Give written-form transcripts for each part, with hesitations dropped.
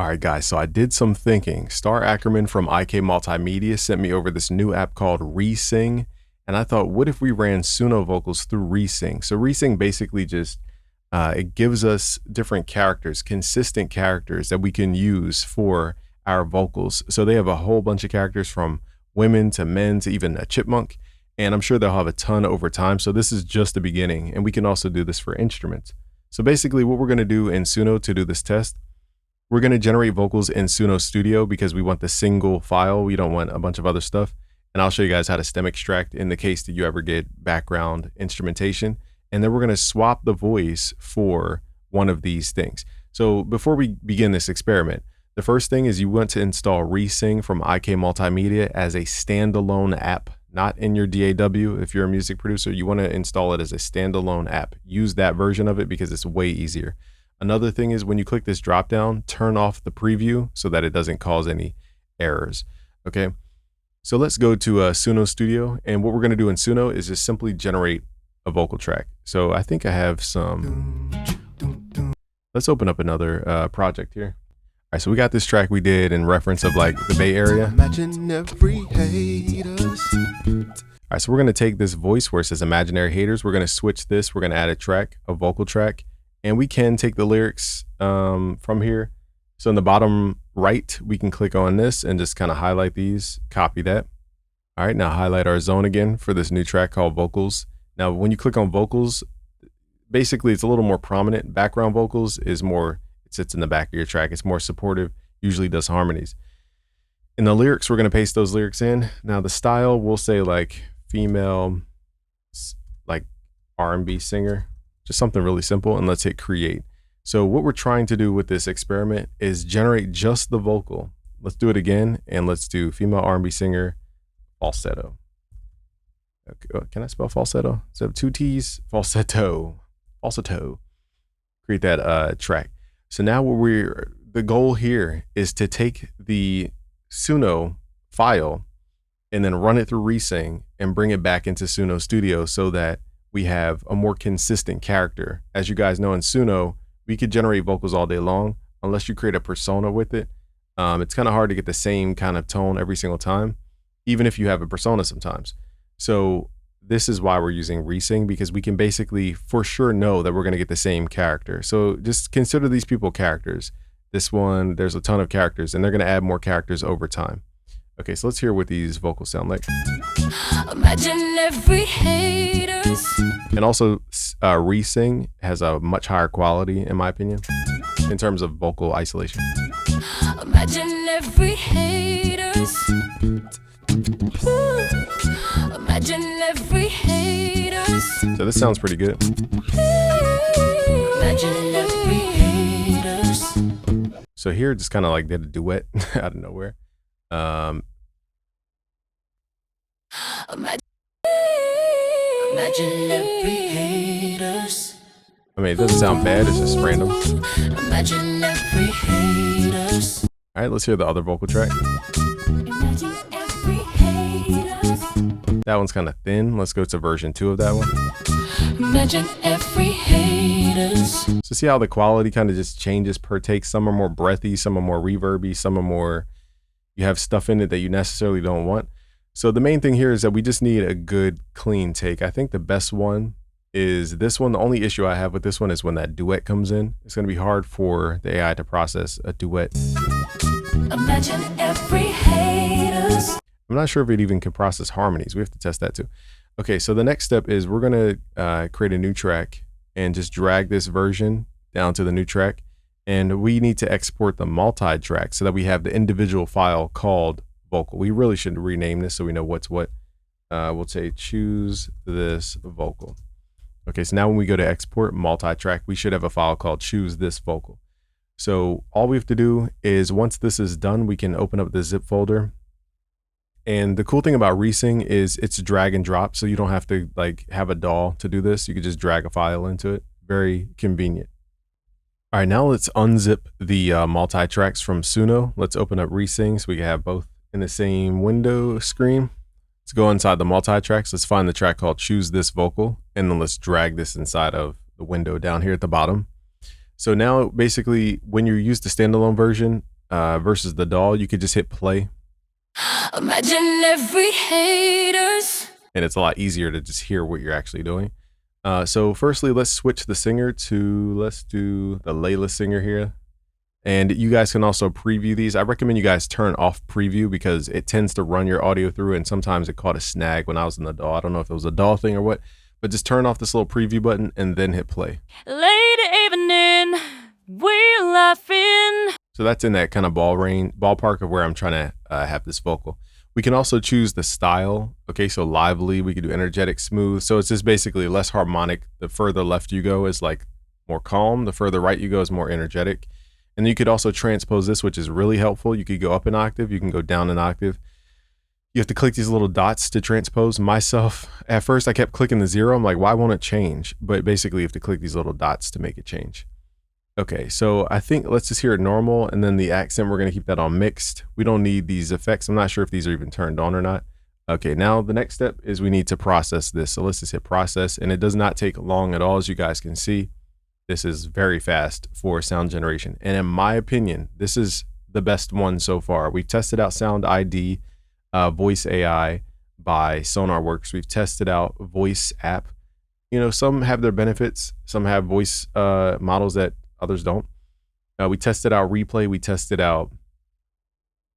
All right, guys, so I did some thinking. Star Ackerman from IK Multimedia sent me over this new app called ReSync, and I thought, what if we ran Suno vocals through ReSync? So ReSync basically just, it gives us different characters, consistent characters that we can use for our vocals. So they have a whole bunch of characters from women to men to even a chipmunk, and I'm sure they'll have a ton over time. So this is just the beginning, and we can also do this for instruments. So basically what we're gonna do in Suno to do this test, we're going to generate vocals in Suno Studio because we want the single file. We don't want a bunch of other stuff. And I'll show you guys how to stem extract in the case that you ever get background instrumentation. And then we're going to swap the voice for one of these things. So before we begin this experiment, the first thing is you want to install ReSync from IK Multimedia as a standalone app, not in your DAW. If you're a music producer, you want to install it as a standalone app. Use that version of it because it's way easier. Another thing is when you click this drop down, turn off the preview so that it doesn't cause any errors. Okay, so let's go to Suno Studio, and what we're going to do in Suno is just simply generate a vocal track. So I think I have some. Let's open up another project here. All right, so we got this track we did in reference of like the Bay Area. Imaginary haters. All right, so we're going to take this voice where it says imaginary haters. We're going to switch this. We're going to add a track, a vocal track. And we can take the lyrics from here. So in the bottom right, we can click on this and just kind of highlight these, copy that. All right, now highlight our zone again for this new track called vocals. Now, when you click on vocals, basically it's a little more prominent. Background vocals is more, it sits in the back of your track. It's more supportive, usually does harmonies. In the lyrics, we're gonna paste those lyrics in. Now the style, we'll say like female, like R&B singer. Just something really simple, and let's hit create. So what we're trying to do with this experiment is generate just the vocal. Let's do it again, and let's do female R&B singer falsetto. Okay, can I spell falsetto? So two T's, falsetto. Create that track. So now the goal here is to take the Suno file and then run it through ReSync and bring it back into Suno Studio so that we have a more consistent character. As you guys know, in Suno, we could generate vocals all day long unless you create a persona with it. It's kind of hard to get the same kind of tone every single time, even if you have a persona sometimes. So this is why we're using ReSync, because we can basically for sure know that we're going to get the same character. So just consider these people characters. This one, there's a ton of characters, and they're going to add more characters over time. Okay, so let's hear what these vocals sound like. Imagine every haters. And also, ReSync has a much higher quality, in my opinion, in terms of vocal isolation. Imagine every haters. Imagine every haters. So this sounds pretty good. Imagine every haters. So here, just kind of like did a duet out of nowhere. Imagine every haters. I mean, it doesn't sound bad, it's just random. Imagine every haters. All right, let's hear the other vocal track. Imagine every haters. That one's kind of thin. Let's go to version 2 of that one. Imagine every haters. So see how the quality kind of just changes per take. Some are more breathy, some are more reverby, some are more, you have stuff in it that you necessarily don't want. So the main thing here is that we just need a good clean take. I think the best one is this one. The only issue I have with this one is when that duet comes in. It's going to be hard for the AI to process a duet. Imagine every haters. I'm not sure if it even can process harmonies. We have to test that too. Okay, so the next step is we're going to create a new track and just drag this version down to the new track. And we need to export the multi-track so that we have the individual file called vocal. We really should rename this so we know what's what. We'll say choose this vocal. Okay, so now when we go to export multi-track, we should have a file called choose this vocal. So all we have to do is once this is done, we can open up the zip folder. And the cool thing about ReSync is it's drag and drop, so you don't have to like have a DAW to do this. You could just drag a file into it. Very convenient. All right, now let's unzip the multi-tracks from Suno. Let's open up ReSync so we can have both in the same window screen. Let's go inside the multi-tracks. Let's find the track called Choose This Vocal, and then let's drag this inside of the window down here at the bottom. So now basically when you use the standalone version, versus the DAW, you could just hit play. Imagine every haters. And it's a lot easier to just hear what you're actually doing. So firstly, let's switch the singer to, let's do the Layla singer here. And you guys can also preview these. I recommend you guys turn off preview because it tends to run your audio through, and sometimes it caught a snag when I was in the DAW. I don't know if it was a DAW thing or what, but just turn off this little preview button and then hit play. Late evening, we're laughing. So that's in that kind of ballpark of where I'm trying to have this vocal. We can also choose the style. Okay, so lively, we could do energetic, smooth. So it's just basically less harmonic. The further left you go is like more calm. The further right you go is more energetic. And you could also transpose this, which is really helpful. You could go up an octave, you can go down an octave. You have to click these little dots to transpose. Myself, at first I kept clicking the 0. I'm like, why won't it change? But basically you have to click these little dots to make it change. Okay, so I think let's just hear it normal, and then the accent, we're gonna keep that on mixed. We don't need these effects. I'm not sure if these are even turned on or not. Okay, now the next step is we need to process this. So let's just hit process, and it does not take long at all, as you guys can see. This is very fast for sound generation. And in my opinion, this is the best one so far. We've tested out Sound ID, Voice AI by SonarWorks. We've tested out Voice App. You know, some have their benefits. Some have voice models that others don't. We tested out Replay. We tested out,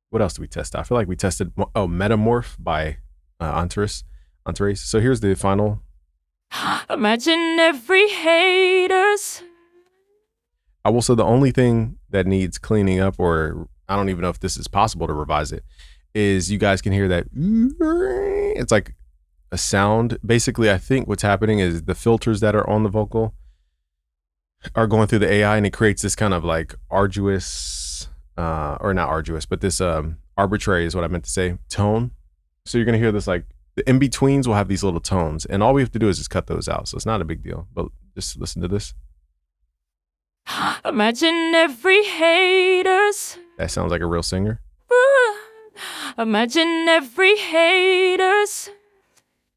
what else did we test out? I feel like we tested, Metamorph by Antares. So here's the final. Imagine every haters. I will say the only thing that needs cleaning up, or I don't even know if this is possible to revise it, is you guys can hear that. It's like a sound. Basically, I think what's happening is the filters that are on the vocal are going through the AI, and it creates this kind of like arduous, or not arduous, but this arbitrary is what I meant to say, tone. So you're going to hear this, like the in-betweens will have these little tones, and all we have to do is just cut those out. So it's not a big deal, but just listen to this. Imagine every haters. That sounds like a real singer. Imagine every haters.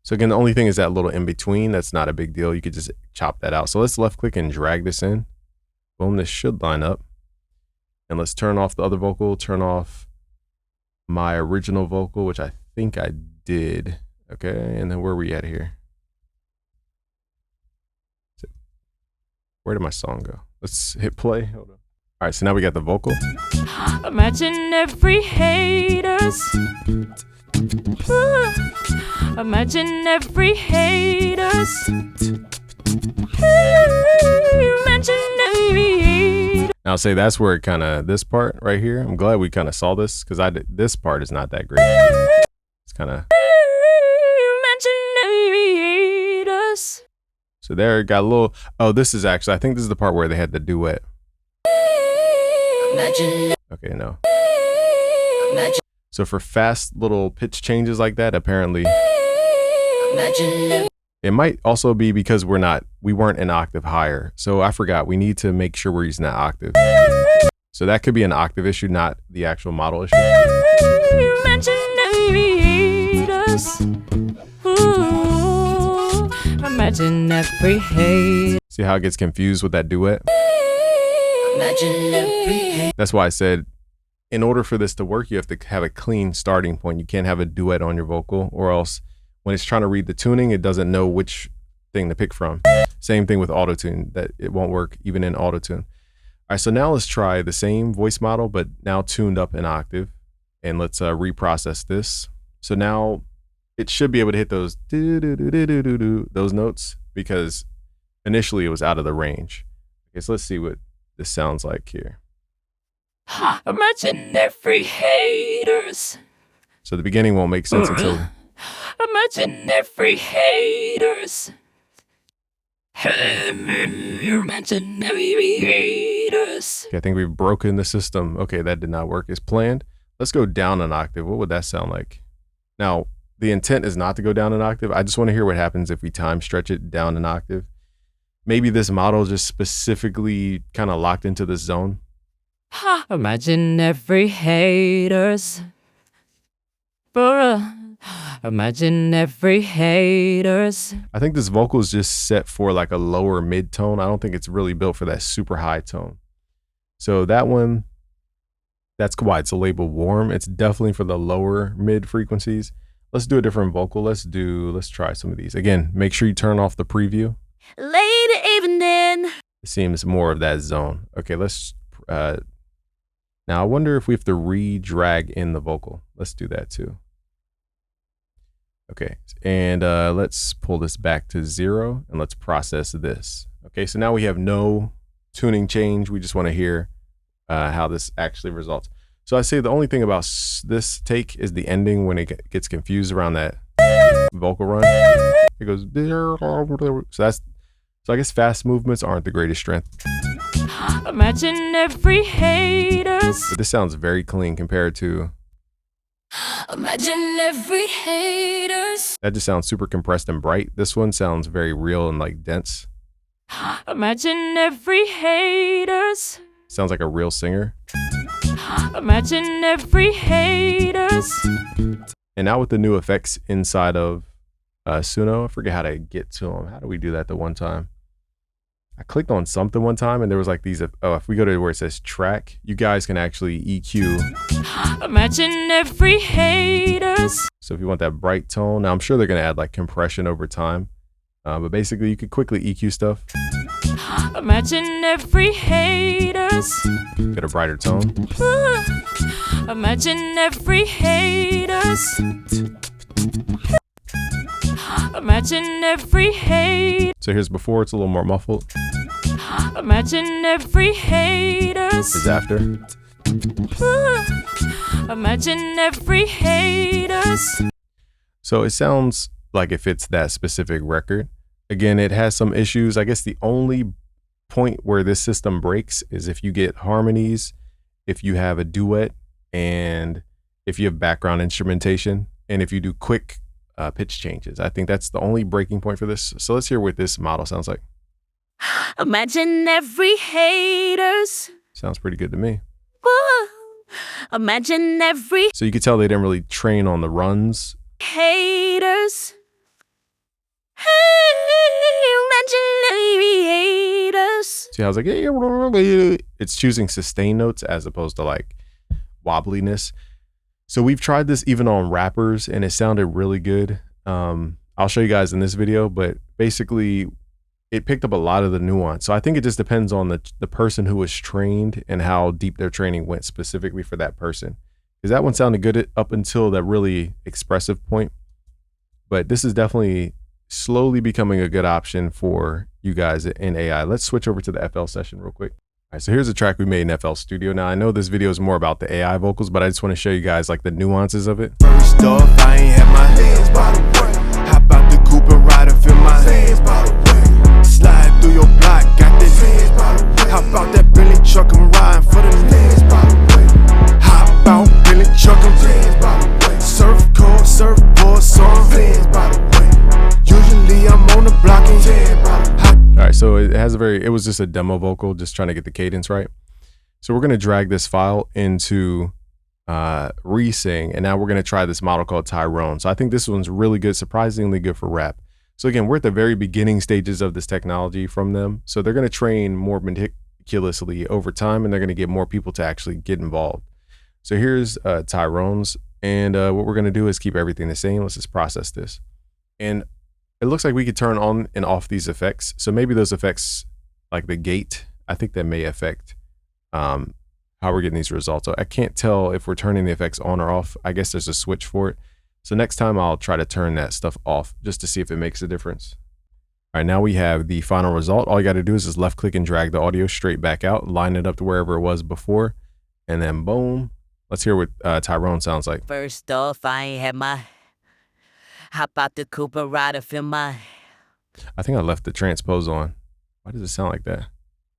So again, the only thing is that little in between. That's not a big deal. You could just chop that out. So let's left click and drag this in. Boom, this should line up. And let's turn off the other vocal, turn off my original vocal, which I think I did. Okay, and then where are we at here? Where did my song go? Let's hit play. Hold on. All right, so now we got the vocal. Imagine every haters. Imagine every haters. Imagine every haters. Now I'll say that's where it kind of, this part right here, I'm glad we kind of saw this, because this part is not that great. It's kind of. Imagine every haters. So there it got a little, oh, this is actually, I think this is the part where they had the duet. Imagine. Okay, no. Imagine. So for fast little pitch changes like that, apparently, Imagine. it might also be because we weren't an octave higher. So I forgot, we need to make sure we're using that octave. So that could be an octave issue, not the actual model issue. Imagine every hate. See how it gets confused with that duet? Imagine every hate. That's why I said, in order for this to work, you have to have a clean starting point. You can't have a duet on your vocal, or else when it's trying to read the tuning, it doesn't know which thing to pick from. Same thing with autotune, that it won't work even in autotune. All right, so now let's try the same voice model, but now tuned up an octave, and let's reprocess this. So now it should be able to hit those those notes, because initially it was out of the range. Okay, so let's see what this sounds like here. Imagine every haters. So the beginning won't make sense until. Imagine every haters. Imagine every haters. Okay, I think we've broken the system. Okay, that did not work as planned. Let's go down an octave. What would that sound like? Now, the intent is not to go down an octave. I just want to hear what happens if we time stretch it down an octave. Maybe this model just specifically kind of locked into this zone. Imagine every haters. Imagine every haters. I think this vocal is just set for like a lower mid tone. I don't think it's really built for that super high tone. So that one, That's why it's labeled warm. It's definitely for the lower mid frequencies. Let's do a different vocal. Let's try some of these. Again, make sure you turn off the preview. Late evening. It seems more of that zone. Okay, let's, now I wonder if we have to re-drag in the vocal. Let's do that too. Okay, and let's pull this back to 0 and let's process this. Okay, so now we have no tuning change. We just want to hear how this actually results. So I say the only thing about this take is the ending when it gets confused around that vocal run. It goes, so I guess fast movements aren't the greatest strength. Imagine every haters. But this sounds very clean compared to. Imagine every haters. That just sounds super compressed and bright. This one sounds very real and like dense. Imagine every haters. Sounds like a real singer. Imagine every haters. And now with the new effects inside of Suno, I forget how to get to them. How do we do that the one time? I clicked on something one time and there was like these, if we go to where it says track, you guys can actually EQ. Imagine every haters. So if you want that bright tone, now I'm sure they're going to add like compression over time. But basically you could quickly EQ stuff. Imagine every haters. Get a brighter tone. Imagine every haters. Imagine every hate. So here's before, it's a little more muffled. Imagine every haters. Is after. Imagine every haters. So it sounds like it fits that specific record. Again, it has some issues. I guess the only point where this system breaks is if you get harmonies, if you have a duet, and if you have background instrumentation, and if you do quick pitch changes. I think that's the only breaking point for this. So let's hear what this model sounds like. Imagine every haters. Sounds pretty good to me. Imagine every So you could tell they didn't really train on the runs. haters. Imagine every haters. See, I was like, it's choosing sustain notes as opposed to like wobbliness. So we've tried this even on rappers and it sounded really good. I'll show you guys in this video, but basically it picked up a lot of the nuance. So I think it just depends on the person who was trained and how deep their training went specifically for that person. Because that one sounded good up until that really expressive point. But this is definitely slowly becoming a good option for you guys in AI. Let's switch over to the FL session real quick. All right, so here's a track we made in FL Studio. Now I know this video is more about the AI vocals, but I just want to show you guys like the nuances of it. First off, I ain't had my hands by the way. Hop out the coupe and ride and feel my hands by the way. Slide through your block, got that hands by the way. Hop out that Bentley truck and ride for the hands by the way. Hop out Bentley truck and hands by the way. Surfboard song, hands by the way. Usually I'm on the block and hands by the way. All right, so it was just a demo vocal, just trying to get the cadence right. So we're going to drag this file into ReSync, and now we're going to try this model called Tyrone. So I think this one's really good, surprisingly good for rap. So again, we're at the very beginning stages of this technology from them. So they're going to train more meticulously over time, and they're going to get more people to actually get involved. So here's Tyrone's, and what we're going to do is keep everything the same. Let's just process this. And it looks like we could turn on and off these effects. So maybe those effects, like the gate, I think that may affect how we're getting these results. So I can't tell if we're turning the effects on or off. I guess there's a switch for it. So next time I'll try to turn that stuff off just to see if it makes a difference. All right, now we have the final result. All you got to do is just left click and drag the audio straight back out, line it up to wherever it was before, and then boom. Let's hear what Tyrone sounds like. First off, I ain't had my hop out the coupe and ride and feel my. I think I left the transpose on. Why does it sound like that?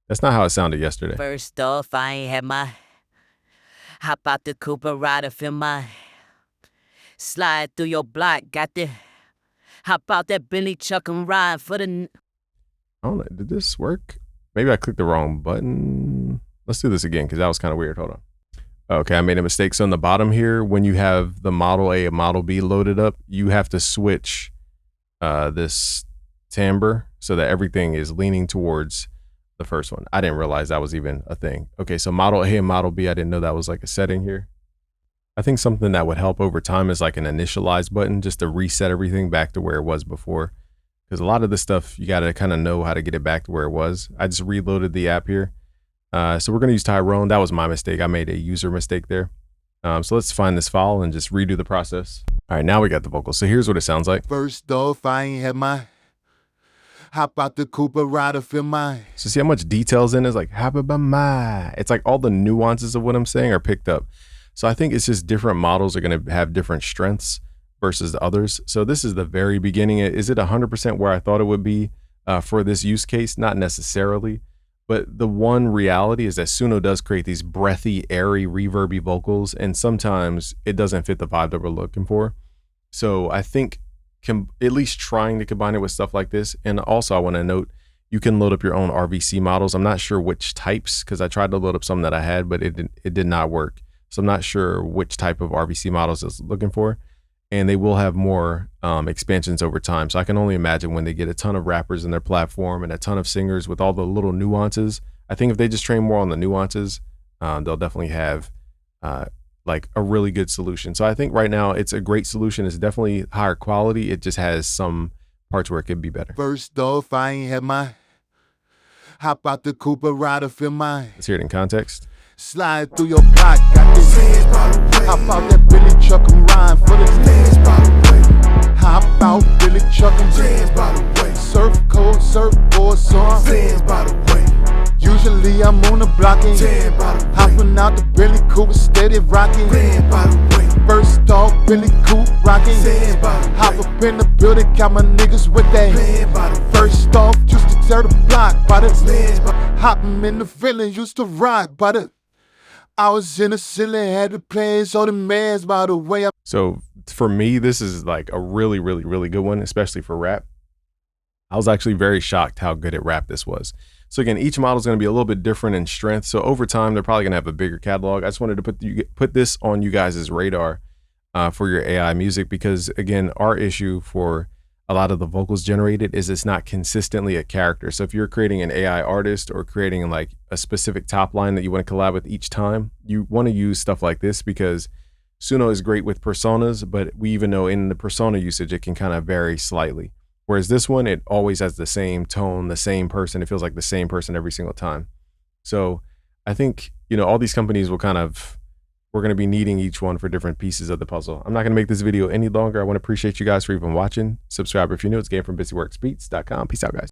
That's not how it sounded yesterday. First off, I ain't had my hop out the coupe and ride and feel my. Slide through your block, got the hop out that Bentley truck and ride for the. I don't know. Did this work? Maybe I clicked the wrong button. Let's do this again because that was kind of weird. Hold on. Okay, I made a mistake. So on the bottom here, when you have the Model A and Model B loaded up, you have to switch this timbre so that everything is leaning towards the first one. I didn't realize that was even a thing. Okay, so model A and model B, I didn't know that was like a setting here. I think something that would help over time is like an initialize button just to reset everything back to where it was before. Because a lot of this stuff, you got to kind of know how to get it back to where it was. I just reloaded the app here. So we're going to use Tyrone. That was my mistake. I made a user mistake there. So let's find this file and just redo the process. All right, now we got the vocals. So here's what it sounds like. First off, I ain't had my hop out the Cooper rider, feel my. So see how much details in it? It's like, hop about my. It's like all the nuances of what I'm saying are picked up. So I think it's just different models are going to have different strengths versus the others. So this is the very beginning. Is it 100% where I thought it would be for this use case? Not necessarily. But the one reality is that Suno does create these breathy, airy, reverby vocals, and sometimes it doesn't fit the vibe that we're looking for. So I think at least trying to combine it with stuff like this. And also I want to note, you can load up your own RVC models. I'm not sure which types, because I tried to load up some that I had, but it did not work. So I'm not sure which type of RVC models it's looking for. And they will have more expansions over time. So I can only imagine when they get a ton of rappers in their platform and a ton of singers with all the little nuances. I think if they just train more on the nuances, they'll definitely have like a really good solution. So I think right now it's a great solution. It's definitely higher quality. It just has some parts where it could be better. First off, I ain't had my hop out the Cooper rider, feel my. Let's hear it in context. Slide through your block, got this hands by the way. Hop out that Billy truck, I'm riding for the hands by the way. Hop out Billy truck, I'm hands by the way. Surf code, surfboard, so I'm hands by the way. Usually I'm on the block and hopping out the Billy Coupe, steady rocking. By the way. First off, Billy Coupe rocking. Hop up in the building, got my niggas with that. First off, used to tear the block by the hopping in the villain, used to rock by the. I was in the ceiling, had to play so the man's by the way. So for me, this is like a really, really, really good one, especially for rap. I was actually very shocked how good at rap this was. So again, each model is going to be a little bit different in strength. So over time, they're probably going to have a bigger catalog. I just wanted to put this on you guys' radar for your AI music, because again, our issue for a lot of the vocals generated is it's not consistently a character. So if you're creating an AI artist or creating like a specific top line that you want to collab with each time, you want to use stuff like this, because Suno is great with personas, but we even know in the persona usage, it can kind of vary slightly. Whereas this one, it always has the same tone, the same person. It feels like the same person every single time. So I think, you know, all these companies will we're going to be needing each one for different pieces of the puzzle. I'm not going to make this video any longer. I want to appreciate you guys for even watching. Subscribe if you're new. It's Game from BusyWorksBeats.com. Peace out, guys.